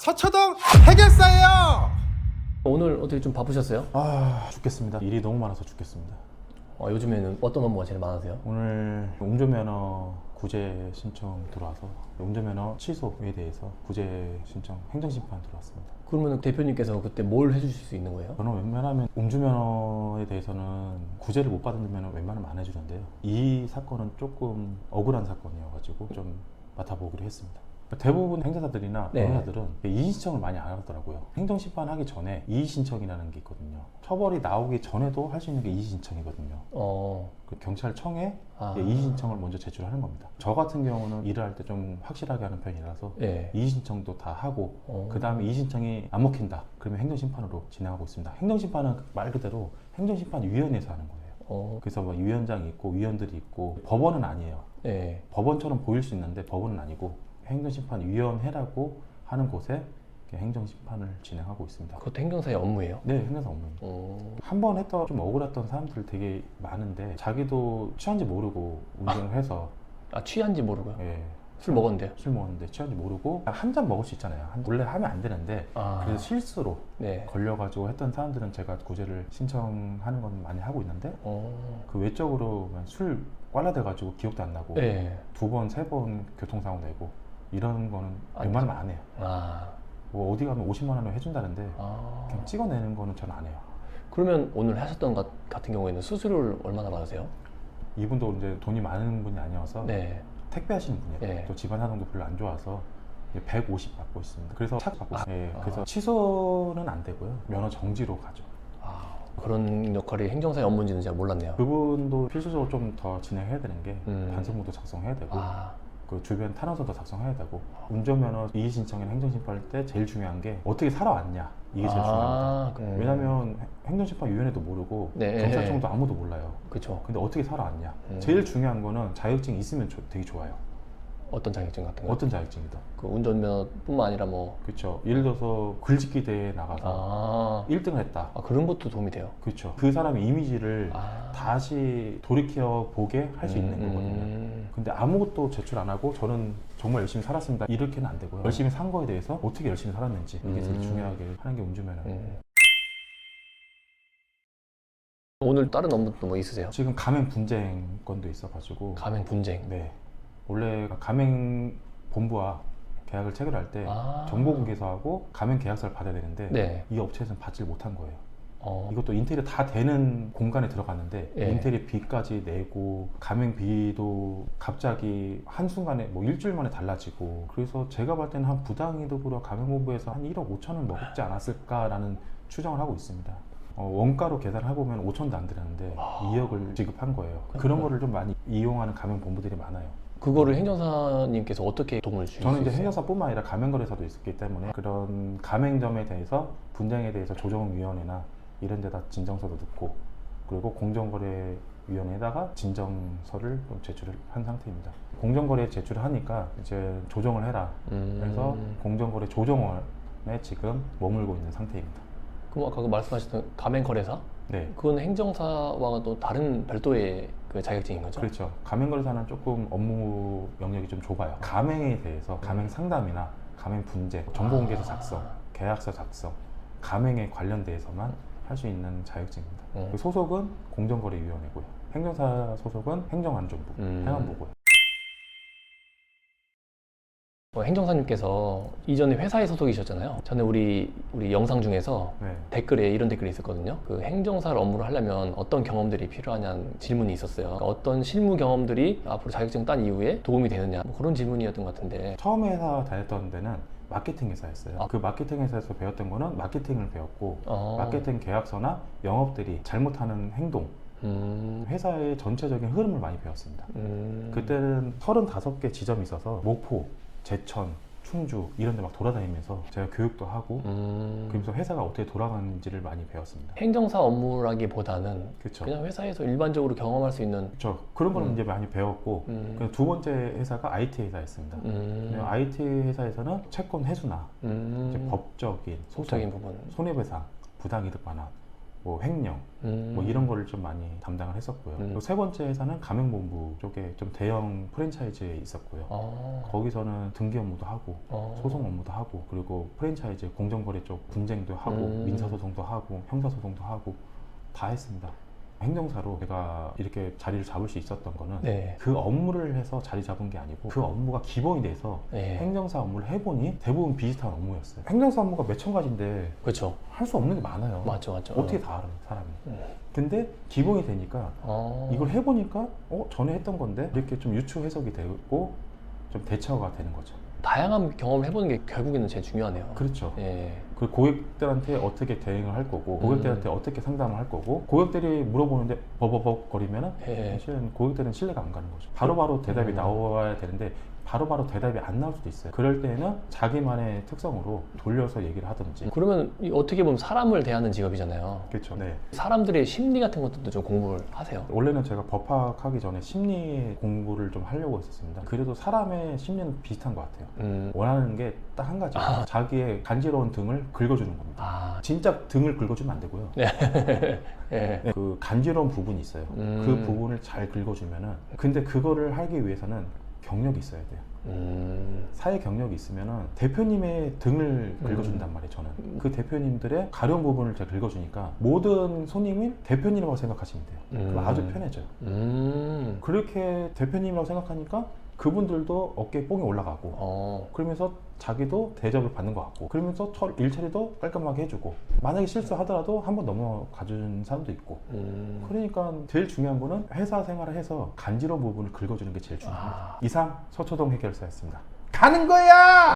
서초동 해결사예요. 오늘 어떻게 좀 바쁘셨어요? 죽겠습니다. 일이 너무 많아서 죽겠습니다. 요즘에는 어떤 업무가 제일 많으세요? 오늘 운전면허 구제 신청 들어와서 운전면허 취소에 대해서 구제 신청 행정심판 들어왔습니다. 그러면 대표님께서 그때 뭘 해주실 수 있는 거예요? 저는 웬만하면 음주면허에 대해서는 구제를 못 받으면 웬만하면 안 해주는데요. 이 사건은 조금 억울한 사건이어가지고 좀 맡아보기로 했습니다. 대부분 행사사들이나 네. 변호사들은 이의신청을 많이 안 하더라고요. 행정심판하기 전에 이의신청이라는 게 있거든요. 처벌이 나오기 전에도 할 수 있는 게 이의신청이거든요. 그 경찰청에 이의신청을 먼저 제출하는 겁니다. 저 같은 경우는 일을 할 때 좀 확실하게 하는 편이라서 네. 이의신청도 다 하고 그 다음에 이의신청이 안 먹힌다 그러면 행정심판으로 진행하고 있습니다. 행정심판은 말 그대로 행정심판위원회에서 하는 거예요. 그래서 뭐 위원장이 있고 위원들이 있고 법원은 아니에요. 네. 법원처럼 보일 수 있는데 법원은 아니고 행정심판위원회라고 하는 곳에 행정심판을 진행하고 있습니다. 그것도 행정사의 업무예요? 네, 행정사 업무입니다. 한 번 했던 좀 억울했던 사람들 되게 많은데 자기도 취한지 모르고 운전을 해서 취한지 모르고요? 예, 술 먹었는데요? 술 먹었는데 취한지 모르고 한 잔 먹을 수 있잖아요. 원래 하면 안 되는데 그래서 실수로 네. 걸려가지고 했던 사람들은 제가 구제를 신청하는 건 많이 하고 있는데 그 외적으로 술 꽐라돼가지고 기억도 안 나고 네. 2번, 3번 교통사고 내고 이런 거는 웬만하면 안 해요. 뭐 어디 가면 50만 원을 해준다는데 그냥 찍어내는 거는 전 안 해요. 그러면 오늘 하셨던 것 같은 경우에는 수수료를 얼마나 받으세요? 이분도 이제 돈이 많은 분이 아니어서 네. 택배 하시는 분이에요. 네. 또 집안 사정도 별로 안 좋아서 150 받고 있습니다. 그래서 차 받고 있어요. 예, 그래서 취소는 안 되고요. 면허 정지로 가죠. 그런 역할이 행정사의 업무인지는 제가 몰랐네요. 그분도 필수적으로 좀 더 진행해야 되는 게 반성문도 작성해야 되고 그 주변 탄원서도 작성해야 되고 운전면허 이의신청이나 행정심판할 때 제일 중요한 게 어떻게 살아왔냐 이게 제일 중요합니다. 왜냐면 행정심판위원회도 모르고 네. 경찰청도 아무도 몰라요. 그렇죠. 근데 어떻게 살아왔냐 제일 중요한 거는 자격증이 있으면 되게 좋아요. 어떤 자격증 같은 거? 어떤 자격증이든. 그 운전면허뿐만 아니라 뭐. 그렇죠. 예를 들어서 글짓기 대회에 나가서 1등을 했다. 그런 것도 도움이 돼요. 그렇죠. 그 사람의 이미지를 다시 돌이켜 보게 할 수 있는 거거든요. 근데 아무것도 제출 안 하고 저는 정말 열심히 살았습니다 이렇게는 안 되고요. 열심히 산 거에 대해서 어떻게 열심히 살았는지 이게 제일 중요하게 하는 게 운전면허예요. 오늘 다른 업무도 뭐 있으세요? 지금 가맹 분쟁 건도 있어가지고. 가맹 분쟁. 네. 원래 가맹 본부와 계약을 체결할 때 정보 공개서하고 가맹 계약서를 받아야 되는데 네. 이 업체에서는 받질 못한 거예요. 이것도 인테리어 다 되는 공간에 들어갔는데 인테리어 비까지 내고 가맹비도 갑자기 한순간에 뭐 일주일 만에 달라지고 그래서 제가 볼 때는 한 부당이득으로 가맹본부에서 한 1억 5천은 먹지 않았을까라는 추정을 하고 있습니다. 원가로 계산을 해보면 5천도 안 들었는데 2억을 지급한 거예요. 그런 거를 좀 많이 이용하는 가맹본부들이 많아요. 그거를 행정사님께서 어떻게 도움을 주실 수 있어요? 저는 이제 행정사뿐만 아니라 가맹거래사도 있었기 때문에 그런 가맹점에 대해서 분쟁에 대해서 조정위원회나 이런 데다 진정서도 넣고 그리고 공정거래위원회에다가 진정서를 제출을 한 상태입니다. 공정거래 제출을 하니까 이제 조정을 해라. 그래서 공정거래 조정원에 지금 머물고 있는 상태입니다. 그럼 아까 그 말씀하셨던 가맹거래사? 네. 그건 행정사와는 또 다른 별도의 그 자격증인 거죠? 그렇죠. 가맹거래사는 조금 업무 영역이 좀 좁아요. 가맹에 대해서 가맹 상담이나 가맹 분쟁, 정보공개서 작성, 계약서 작성, 가맹에 관련돼서만 할 수 있는 자격증입니다. 그 소속은 공정거래위원회고요. 행정사 소속은 행정안전부, 행안부고요. 행정사님께서 이전에 회사에 소속이셨잖아요. 전에 우리 영상 중에서 댓글에 이런 댓글이 있었거든요. 그 행정사 업무를 하려면 어떤 경험들이 필요하냐는 질문이 있었어요. 그러니까 어떤 실무 경험들이 앞으로 자격증 딴 이후에 도움이 되느냐 뭐 그런 질문이었던 것 같은데. 처음에 회사 다녔던 데는 마케팅 회사였어요. 그 마케팅 회사에서 배웠던 거는 마케팅을 배웠고 마케팅 계약서나 영업들이 잘못하는 행동 회사의 전체적인 흐름을 많이 배웠습니다. 그때는 35개 지점이 있어서 목포, 제천, 충주 이런 데 막 돌아다니면서 제가 교육도 하고 그러면서 회사가 어떻게 돌아가는지를 많이 배웠습니다. 행정사 업무라기보다는 그쵸. 그냥 회사에서 일반적으로 경험할 수 있는 그런 거는 이제 많이 배웠고 두 번째 회사가 IT 회사였습니다. IT 회사에서는 채권 회수나 이제 법적인 소송, 부분, 손해배상, 부당이득 반환 뭐 횡령, 뭐 이런 거를 좀 많이 담당을 했었고요. 그리고 세 번째 회사는 가맹본부 쪽에 좀 대형 프랜차이즈에 있었고요. 거기서는 등기 업무도 하고 소송 업무도 하고 그리고 프랜차이즈 공정거래 쪽 분쟁도 하고 민사소송도 하고 형사소송도 하고 다 했습니다. 행정사로 제가 이렇게 자리를 잡을 수 있었던 거는 네. 그 업무를 해서 자리 잡은 게 아니고 그 업무가 기본이 돼서 네. 행정사 업무를 해보니 대부분 비슷한 업무였어요. 행정사 업무가 몇천 가지인데 그렇죠. 할 수 없는 게 많아요. 맞죠. 어떻게 다 알아요, 사람이. 근데 기본이 되니까 이걸 해보니까 전에 했던 건데 이렇게 좀 유추 해석이 되고 좀 대처가 되는 거죠. 다양한 경험을 해보는 게 결국에는 제일 중요하네요. 그렇죠. 예. 그 고객들한테 어떻게 대응을 할 거고 고객들한테 어떻게 상담을 할 거고 고객들이 물어보는데 버버벅 거리면은 예. 사실은 고객들은 신뢰가 안 가는 거죠. 바로바로 대답이 나와야 되는데 바로바로 대답이 안 나올 수도 있어요. 그럴 때는 자기만의 특성으로 돌려서 얘기를 하든지. 그러면 어떻게 보면 사람을 대하는 직업이잖아요. 그렇죠. 네. 사람들의 심리 같은 것들도 좀 공부를 하세요. 원래는 제가 법학하기 전에 심리 공부를 좀 하려고 했었습니다. 그래도 사람의 심리는 비슷한 것 같아요. 원하는 게 딱 한 가지. 자기의 간지러운 등을 긁어주는 겁니다. 진짜 등을 긁어주면 안 되고요. 예. 네, 그 간지러운 부분이 있어요. 그 부분을 잘 긁어주면은 근데 그거를 하기 위해서는 경력이 있어야 돼요. 사회 경력이 있으면은 대표님의 등을 긁어준단 말이에요. 저는 그 대표님들의 가려운 부분을 제가 긁어주니까 모든 손님이 대표님이라고 생각하시면 돼요. 그럼 아주 편해져요. 그렇게 대표님이라고 생각하니까 그분들도 어깨에 뽕이 올라가고 그러면서 자기도 대접을 받는 것 같고 그러면서 일처리도 깔끔하게 해주고 만약에 실수하더라도 한번 넘어가주는 사람도 있고 그러니까 제일 중요한 거는 회사 생활을 해서 간지러운 부분을 긁어주는 게 제일 중요합니다. 이상 서초동 해결사였습니다. 가는 거야!